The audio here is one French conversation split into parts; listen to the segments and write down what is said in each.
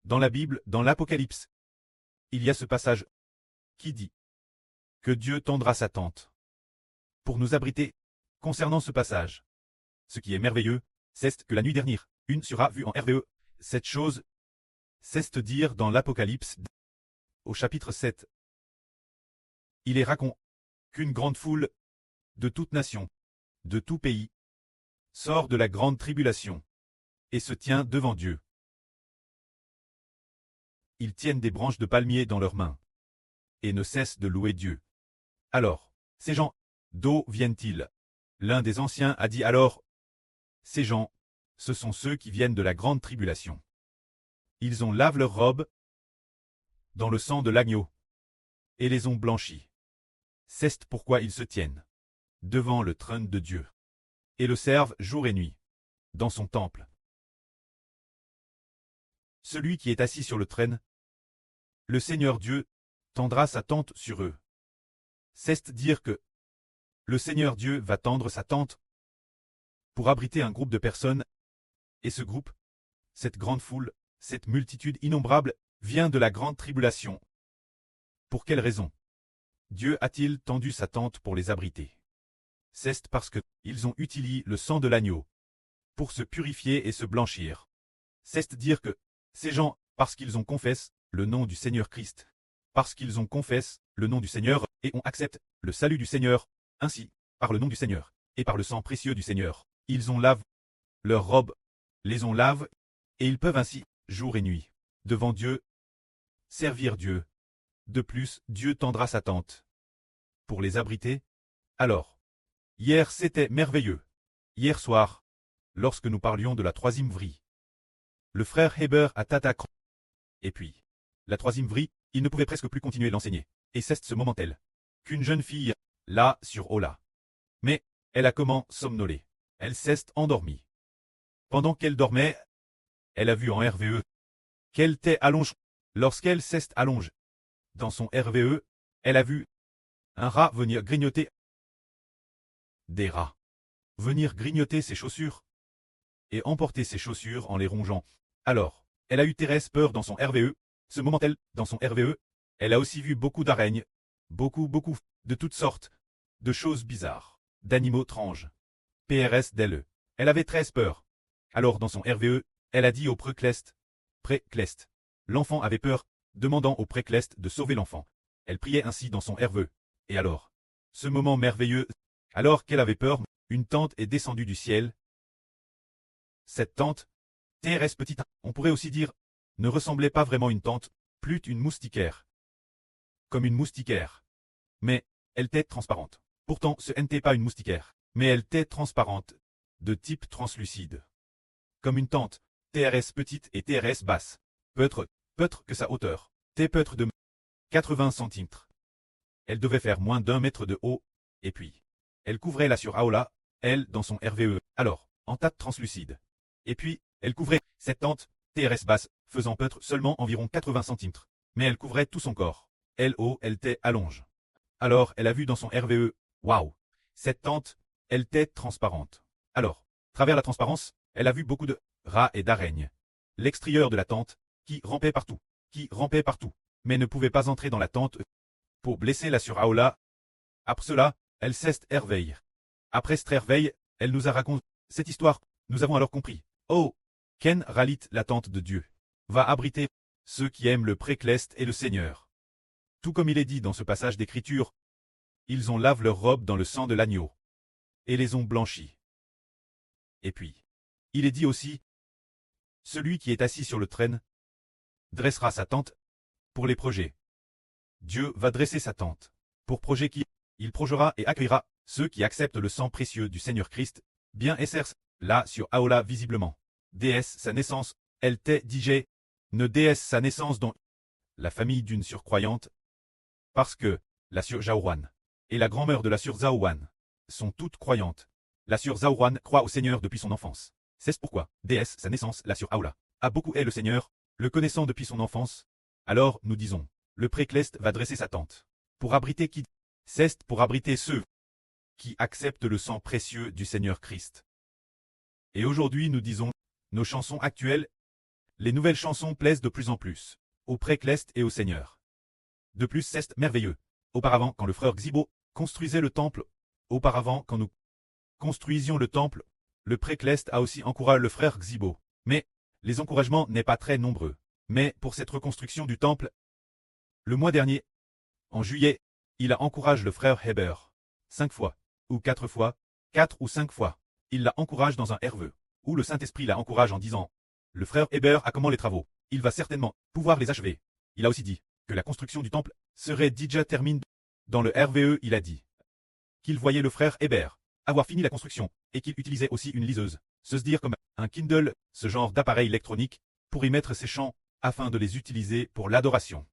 Dans la Bible, dans l'Apocalypse, il y a ce passage qui dit que Dieu tendra sa tente pour nous abriter. Concernant ce passage, ce qui est merveilleux, c'est que la nuit dernière, une sera vue en RVE. Cette chose, c'est dire dans l'Apocalypse, au chapitre 7. Il est raconté qu'une grande foule, de toute nation, de tout pays, sort de la grande tribulation, et se tient devant Dieu. Ils tiennent des branches de palmier dans leurs mains, et ne cessent de louer Dieu. Alors, ces gens, d'où viennent-ils? L'un des anciens a dit alors, ces gens, ce sont ceux qui viennent de la grande tribulation. Ils ont lavé leurs robes dans le sang de l'agneau, et les ont blanchis. C'est pourquoi ils se tiennent devant le trône de Dieu, et le servent jour et nuit, dans son temple. Celui qui est assis sur le trône, le Seigneur Dieu, tendra sa tente sur eux. C'est dire que le Seigneur Dieu va tendre sa tente pour abriter un groupe de personnes, et ce groupe, cette grande foule, cette multitude innombrable, vient de la grande tribulation. Pour quelle raison Dieu a-t-il tendu sa tente pour les abriter? C'est parce que ils ont utilisé le sang de l'agneau pour se purifier et se blanchir. C'est dire que ces gens, parce qu'ils ont confessé le nom du Seigneur Christ, parce qu'ils ont confessé le nom du Seigneur et ont accepté le salut du Seigneur, ainsi, par le nom du Seigneur et par le sang précieux du Seigneur, ils ont lavé leurs robes, les ont lavé, et ils peuvent ainsi, jour et nuit, devant Dieu, servir Dieu. De plus, Dieu tendra sa tente pour les abriter. Alors, hier c'était merveilleux. Hier soir, lorsque nous parlions de la troisième vrille, le frère Heber a tata. Et puis, la troisième vrille, il ne pouvait presque plus continuer l'enseigner. Et c'est ce moment tel qu'une jeune fille, là sur Ola. Mais, elle a comment somnolé. Elle s'est endormie. Pendant qu'elle dormait, elle a vu en RVE qu'elle était allongée. Lorsqu'elle s'est allongée dans son RVE, elle a vu un rat venir grignoter. Des rats venir grignoter ses chaussures et emporter ses chaussures en les rongeant. Alors, elle a eu Thérèse peur dans son RVE. Ce moment-elle, dans son RVE, elle a aussi vu beaucoup d'araignées, beaucoup, de toutes sortes, de choses bizarres, d'animaux étranges. PRS d'elle. Elle avait 13 peur. Alors dans son RVE, elle a dit au précleste. L'enfant avait peur, demandant au précleste de sauver l'enfant. Elle priait ainsi dans son RVE. Et alors, ce moment merveilleux, alors qu'elle avait peur, une tente est descendue du ciel. Cette tente, TRS petite, on pourrait aussi dire, ne ressemblait pas vraiment à une tente, plus une moustiquaire. Comme une moustiquaire. Mais, elle était transparente. Pourtant, ce n'était pas une moustiquaire, mais elle était transparente, de type translucide. Comme une tente, TRS petite et TRS basse. Peut-être que sa hauteur, peut-être de 80 cm. Elle devait faire moins d'1 mètre de haut, et puis, elle couvrait la sur Aola, elle dans son RVE, alors, en tête translucide. Et puis, elle couvrait cette tente, TRS basse, faisant peut-être seulement environ 80 cm. Mais elle couvrait tout son corps. Elle était allonge. Alors, elle a vu dans son RVE, waouh, cette tente, elle était transparente. Alors, travers la transparence, elle a vu beaucoup de rats et d'araignées. L'extérieur de la tente, qui rampait partout, mais ne pouvait pas entrer dans la tente pour blesser la sur Aola. Après cela, elle s'est éveillée. Après cette réveil, elle nous a raconté cette histoire. Nous avons alors compris. Oh, Ken Ralit, la tente de Dieu, va abriter ceux qui aiment le précleste et le Seigneur. Tout comme il est dit dans ce passage d'écriture, ils ont lavé leurs robes dans le sang de l'agneau, et les ont blanchis. Et puis, il est dit aussi, celui qui est assis sur le trône dressera sa tente pour les projets. Dieu va dresser sa tente pour projet qui, il progera et accueillera ceux qui acceptent le sang précieux du Seigneur Christ, bien SRS, là sur Aola visiblement. DS sa naissance, elle t'est DJ, ne DS sa naissance dans la famille d'une surcroyante, parce que la sur Jaouan et la grand-mère de la sur Zaouan sont toutes croyantes. La sur Zaouan croit au Seigneur depuis son enfance. C'est pourquoi, DS sa naissance, la sur Aola, a beaucoup est le Seigneur, le connaissant depuis son enfance. Alors, nous disons, le précleste va dresser sa tente. Pour abriter qui? C'est pour abriter ceux qui acceptent le sang précieux du Seigneur Christ. Et aujourd'hui nous disons, nos chansons actuelles, Les nouvelles chansons plaisent de plus en plus au pré-Clest et au Seigneur. De plus, c'est merveilleux. Auparavant, quand le frère Xibo construisait le temple, auparavant, quand nous construisions le temple, le pré-Clest a aussi encouragé le frère Xibo. Mais les encouragements n'est pas très nombreux. Mais pour cette reconstruction du temple, le mois dernier, en juillet, il a encouragé le frère Heber. 5 fois, ou 4 fois, 4 ou 5 fois. Il la encourage dans un RV, où le Saint-Esprit la encourage en disant « Le frère Heber a comment les travaux, il va certainement pouvoir les achever. » Il a aussi dit que la construction du temple serait déjà terminée. Dans le RVE, il a dit qu'il voyait le frère Heber avoir fini la construction, et qu'il utilisait aussi une liseuse, se dire comme un Kindle, ce genre d'appareil électronique, pour y mettre ses chants, afin de les utiliser pour l'adoration.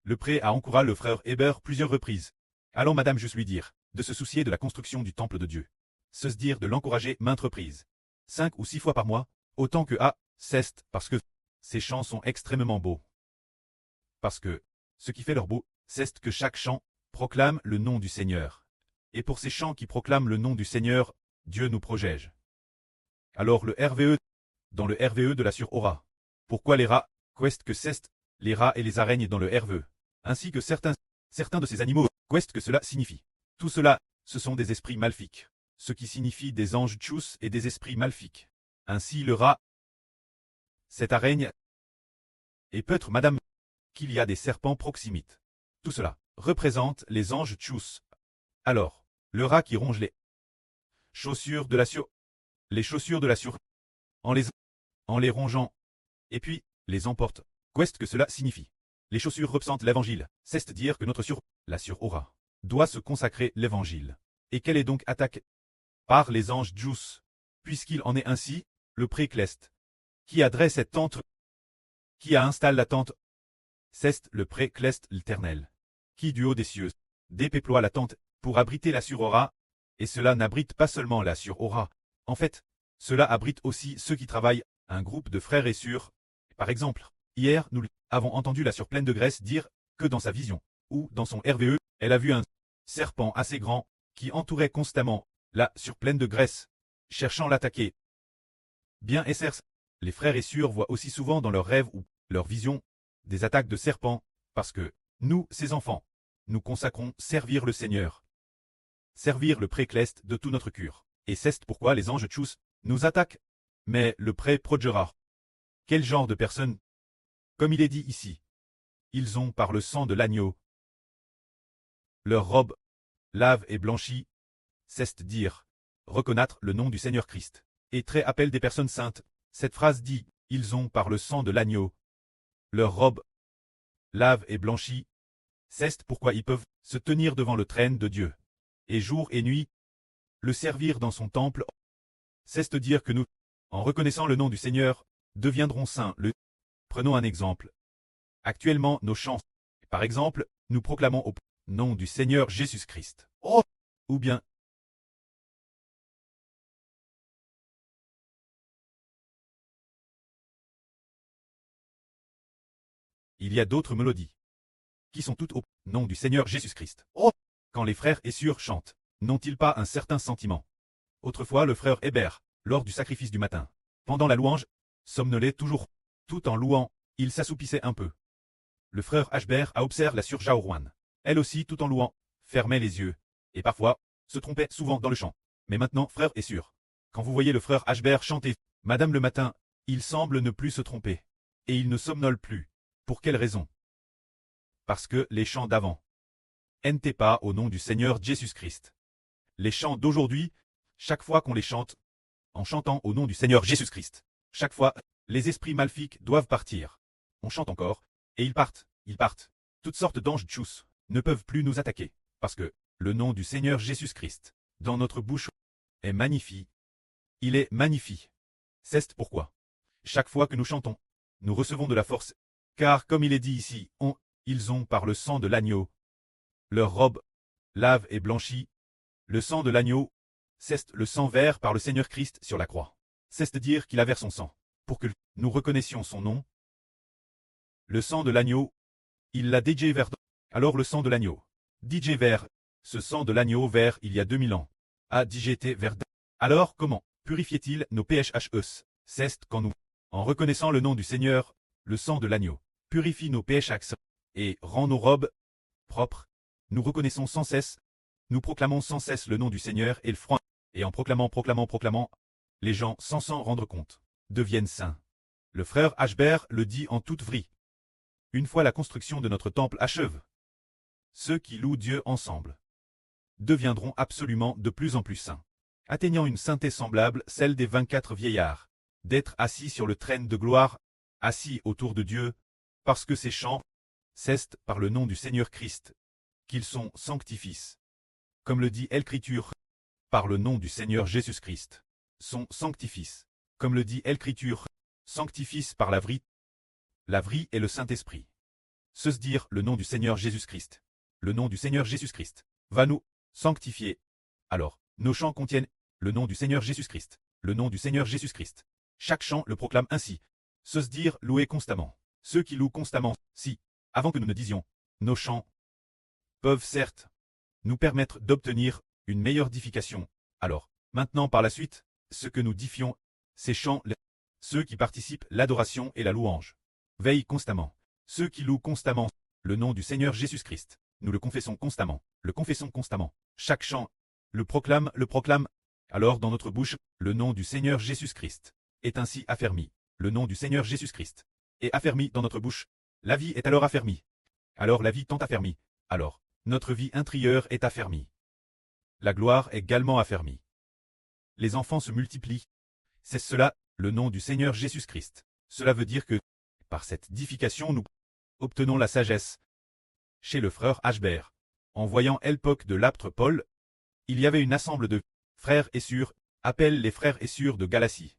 Le pré a encouragé le frère Heber plusieurs reprises, allant madame juste lui dire de se soucier de la construction du temple de Dieu. Se dire de l'encourager maintes reprises. 5 ou 6 fois par mois, autant que c'est parce que ces chants sont extrêmement beaux. Parce que ce qui fait leur beau, c'est que chaque chant proclame le nom du Seigneur. Et pour ces chants qui proclament le nom du Seigneur, Dieu nous protège. Alors le RVE, dans le RVE de la sur-aura. Pourquoi les rats, qu'est-ce que c'est, les rats et les araignées dans le RVE, ainsi que certains de ces animaux, qu'est-ce que cela signifie? Tout cela, ce sont des esprits maléfiques, ce qui signifie des anges tchous et des esprits maléfiques. Ainsi le rat, cette araigne, et peut-être madame, qu'il y a des serpents proximites. Tout cela représente les anges tchous. Alors, le rat qui ronge les chaussures de la en les rongeant, et puis les emporte. Qu'est-ce que cela signifie? Les chaussures représentent l'évangile, c'est-à-dire que la sur-aura doit se consacrer l'évangile. Et qu'elle est donc attaquée par les anges tchous, puisqu'il en est ainsi, le pré-Clest, qui adresse cette tente, qui a installé la tente, c'est le pré-Clest l'Éternel, qui du haut des cieux déploie la tente pour abriter la sur-aura, et cela n'abrite pas seulement la sur-aura. En fait, cela abrite aussi ceux qui travaillent, un groupe de frères et sœurs. Par exemple, hier, nous avons entendu la sœur pleine de graisse dire que dans sa vision, ou dans son RVE, elle a vu un serpent assez grand qui entourait constamment la sœur pleine de graisse, cherchant l'attaquer. Bien et certes, les frères et sœurs voient aussi souvent dans leurs rêves ou leurs visions des attaques de serpents, parce que nous, ces enfants, nous consacrons servir le Seigneur, servir le pré-Clest de tout notre cœur. Et c'est pourquoi les anges tchous nous attaquent. Mais le pré-progera, quel genre de personnes? Comme il est dit ici, ils ont par le sang de l'agneau leur robe lave et blanchie, c'est-à-dire reconnaître le nom du Seigneur Christ. Et très appel des personnes saintes, cette phrase dit, ils ont par le sang de l'agneau leur robe lave et blanchie, c'est pourquoi ils peuvent se tenir devant le trône de Dieu, et jour et nuit, le servir dans son temple. C'est-à-dire que nous, en reconnaissant le nom du Seigneur, deviendrons saints. Prenons un exemple. Actuellement, nos chants, par exemple, nous proclamons au nom du Seigneur Jésus-Christ. Oh! Ou bien, il y a d'autres mélodies qui sont toutes au nom du Seigneur Jésus-Christ. Oh! Quand les frères et sœurs chantent, n'ont-ils pas un certain sentiment? Autrefois, le frère Hébert, lors du sacrifice du matin, pendant la louange, somnolait toujours. Tout en louant, il s'assoupissait un peu. Le frère Ashbert a observé la sœur Jaorouane. Elle aussi, tout en louant, fermait les yeux, et parfois, se trompait souvent dans le chant. Mais maintenant, frère et sœur, quand vous voyez le frère Ashbert chanter « Madame le matin », il semble ne plus se tromper. Et il ne somnole plus. Pour quelle raison? Parce que les chants d'avant n'étaient pas au nom du Seigneur Jésus-Christ. Les chants d'aujourd'hui, chaque fois qu'on les chante, en chantant au nom du Seigneur Jésus-Christ, chaque fois, les esprits maléfiques doivent partir. On chante encore, et ils partent. Toutes sortes d'anges tchous ne peuvent plus nous attaquer, parce que le nom du Seigneur Jésus-Christ, dans notre bouche, est magnifique. Il est magnifique. C'est pourquoi, chaque fois que nous chantons, nous recevons de la force, car comme il est dit ici, ils ont par le sang de l'agneau leur robe lave et blanchie. Le sang de l'agneau, c'est le sang vert par le Seigneur Christ sur la croix. C'est-à-dire qu'il a versé son sang, pour que nous reconnaissions son nom. Le sang de l'agneau, il l'a DJ vert. Alors le sang de l'agneau, DJ vert, ce sang de l'agneau vert il y a 2000 ans, a DJT vert. Alors comment purifiait-il nos PHHES? C'est quand nous En reconnaissant le nom du Seigneur, le sang de l'agneau purifie nos péchés et rend nos robes propres. Nous reconnaissons sans cesse, nous proclamons sans cesse le nom du Seigneur et le froid. Et en proclamant, les gens, sans s'en rendre compte, deviennent saints. Le frère Ashbert le dit en toute vraie. Une fois la construction de notre temple achevée, ceux qui louent Dieu ensemble deviendront absolument de plus en plus saints, atteignant une sainteté semblable celle des 24 vieillards, d'être assis sur le trône de gloire, assis autour de Dieu, parce que ces chants cessent par le nom du Seigneur Christ, qu'ils sont sanctifis. Comme le dit l'Écriture, par le nom du Seigneur Jésus-Christ, sont sanctifis. Comme le dit l'Écriture, sanctifis par la vraie. La vraie est le Saint-Esprit. Se dire le nom du Seigneur Jésus-Christ. Le nom du Seigneur Jésus-Christ va nous sanctifier. Alors, nos chants contiennent le nom du Seigneur Jésus-Christ. Le nom du Seigneur Jésus-Christ. Chaque chant le proclame ainsi. Se dire louer constamment. Ceux qui louent constamment, si, avant que nous ne disions, nos chants peuvent certes nous permettre d'obtenir une meilleure édification. Alors, maintenant par la suite, ce que nous difions, ces chants, ceux qui participent l'adoration et la louange, veillent constamment. Ceux qui louent constamment le nom du Seigneur Jésus-Christ, nous le confessons constamment, Chaque chant le proclame, Alors dans notre bouche, le nom du Seigneur Jésus-Christ est ainsi affermi. Le nom du Seigneur Jésus-Christ est affermi dans notre bouche. La vie est alors affermie. Alors la vie tant affermie. Alors, notre vie intérieure est affermie. La gloire est également affermie. Les enfants se multiplient. C'est cela, le nom du Seigneur Jésus-Christ. Cela veut dire que, par cette édification nous obtenons la sagesse. Chez le frère Ashbert, en voyant l'époque de l'apôtre Paul, il y avait une assemblée de frères et sœurs, appelle les frères et sœurs de Galatie.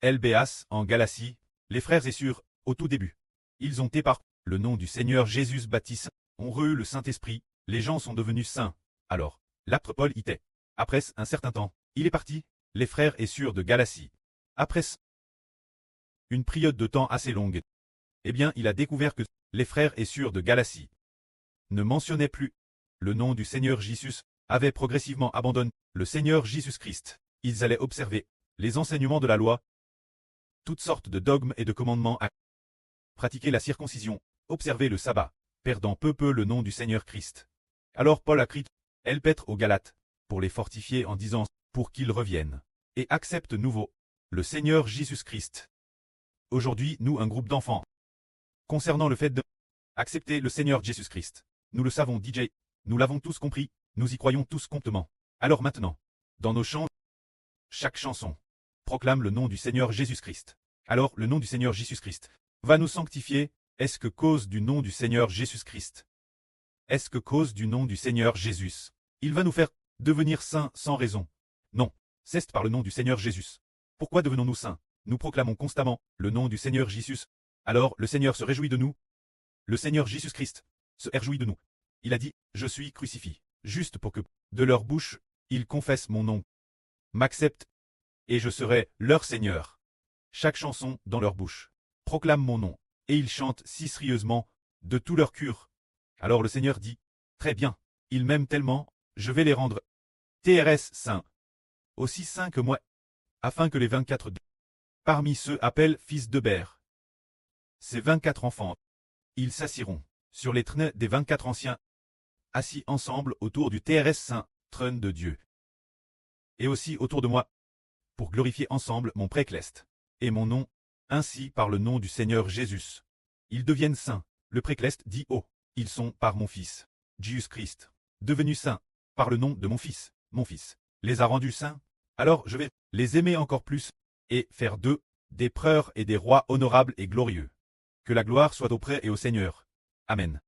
LBAS en Galatie, les frères et sœurs, au tout début. Ils ont été par le nom du Seigneur Jésus baptiste, ont reçu le Saint-Esprit, les gens sont devenus saints. Alors, l'apôtre Paul y était. Après un certain temps, il est parti, les frères et sœurs de Galatie. Après une période de temps assez longue, eh bien il a découvert que les frères et sœurs de Galatie ne mentionnaient plus le nom du Seigneur Jésus, avaient progressivement abandonné le Seigneur Jésus-Christ. Ils allaient observer les enseignements de la loi, toutes sortes de dogmes et de commandements à pratiquer la circoncision, observer le sabbat, perdant peu le nom du Seigneur Christ. Alors Paul a écrit L'Épître aux Galates, pour les fortifier en disant, pour qu'ils reviennent, et acceptent nouveau le Seigneur Jésus-Christ. Aujourd'hui, nous, un groupe d'enfants, concernant le fait de accepter le Seigneur Jésus-Christ, nous le savons DJ, nous l'avons tous compris, nous y croyons tous comptement. Alors maintenant, dans nos chants, chaque chanson proclame le nom du Seigneur Jésus-Christ. Alors le nom du Seigneur Jésus-Christ va nous sanctifier. Est-ce que cause du nom du Seigneur Jésus-Christ? Est-ce que cause du nom du Seigneur Jésus? Il va nous faire devenir saints sans raison. Non, c'est par le nom du Seigneur Jésus. Pourquoi devenons-nous saints? Nous proclamons constamment le nom du Seigneur Jésus. Alors le Seigneur se réjouit de nous. Le Seigneur Jésus-Christ se réjouit de nous. Il a dit, je suis crucifié, juste pour que, de leur bouche, ils confessent mon nom, m'acceptent, et je serai leur Seigneur. Chaque chanson dans leur bouche proclame mon nom, et ils chantent si sérieusement, de tout leur cœur. Alors le Seigneur dit, très bien, ils m'aiment tellement, je vais les rendre TRS saints, aussi saints que moi, afin que les 24 parmi ceux appellent fils de Bère. Ces 24 enfants, ils s'assiront sur les trônes des 24 anciens, assis ensemble autour du TRS saint, trône de Dieu. Et aussi autour de moi, pour glorifier ensemble mon précleste et mon nom, ainsi par le nom du Seigneur Jésus. Ils deviennent saints. Le précleste dit, oh, ils sont par mon Fils, Jésus-Christ, devenus saints, par le nom de mon Fils, les a rendus saints. Alors je vais les aimer encore plus, et faire d'eux des preurs et des rois honorables et glorieux. Que la gloire soit auprès et au Seigneur. Amen.